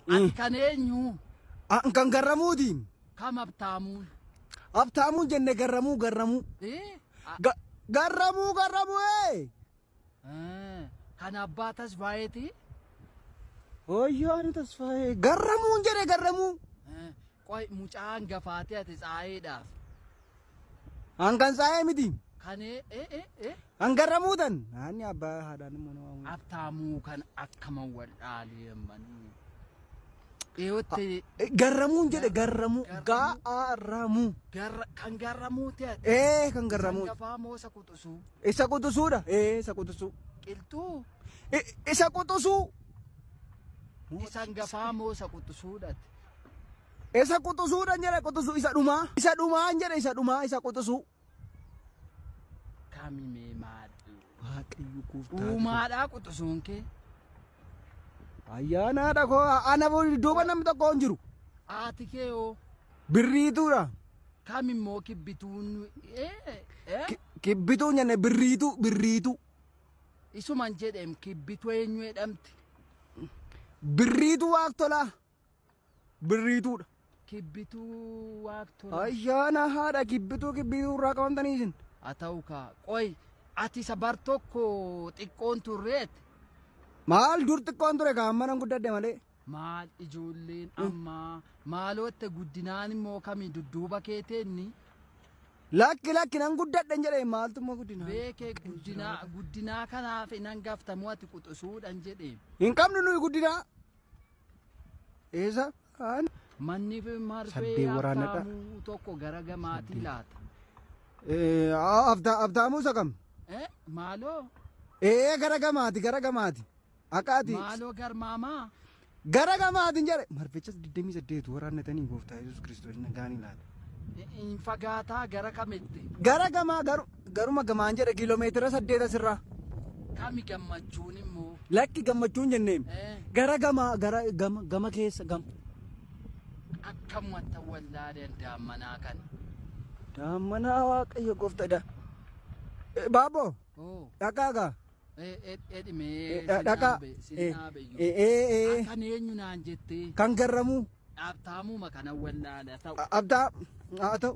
Ati kan eenyu? Kan garramuutiin. Kam abtaamuun? Abtaamuun jenne garramuu. Garramuu. Kan abbaa Tasfaayeeti? Wayyaani Tasfaayee. Garramuun jedhe garramuu. Qoy mucaan gafaatee ati tsaayeedhaaf. Hangan tsaayee miti. Kanee Hangarramuutan. Ani abbaa haadhaan immoo nama. abtaamuu kan akkaman wal dhaaleemmanii. Dhiyootti Garramuun jedhe garramuu. Gaaramu. kan garramuuti ati. Kan garramuu. Gafaa moo isa quxusuu? Isa quxusuudha. Isa quxusuu. Qilxuu? Isa quxusuu. Isan gafaa moo isa quxusuudhaati? Isa quxusuudhaan jedhe quxusuu isa dhumaa. Isa dhumaan jedhe isa dhumaa isa quxusuu. Kami mee maadhu? Waaqayyo gooftaa. Dhumaadhaa quxusuun kee? Ayyaanaadha koo ana duuba namni tokko hin jiru. Haati kee hoo? Birriituudha. Kam immoo kibbituun? Kibbituun jenne birriitu. Isuman jedheem kibbitu eenyu jedhamti? Birriitu waaqtolaa. Birriituudha. Kibbituu waaqtola. Ayyaana haadha kibbituu irraa qabamtanii isin. Haa ta'u kaa. Qoy ati isa bar tokko xiqqoon turreeti? Maal dur xiqqoon ture kaan mana guddadde malee. Maal ijoolleen ammaa maalootte guddinaan immoo kamii dudduuba keeteenni? Lakki nan guddadhe jedhee maaltummaa guddinaa. Beekee guddinaa kanaaf hin hangaftamu ati quxusuudhaan jedhee. Hin qabnu nuyi guddinaa. Eessa? Manni marfee Saddee waraanadha. abtaamuu tokko gara gamaatii laata? Abtaamuu isa kam? Maaloo? Gara gamaati. Akaati. Maaloo garmaamaa? Gara gamaatiin jedhe. Marfichas 28 waraannatanii gooftaa Yesuus Kiristoos nagaanii laata. Hin fagaataa gara kamitti? Gara gamaa garuma gamaan jedhe kiiloomeetira 8 asirraa. Kami gammachuun immoo? Lakki gammachuun jenneem. Gara gama keessa gama. Akkam wanta wallaaleen daammanaa kana? Daammanaa waaqayyo gooftaadha. Baaboo. Dhaqaagaa. Edhimee. Dhaqaa. Kan eenyu naan jettee? Kan garramuu. Abtaamuma kana wallaala ta'u. Abtaa haa ta'u.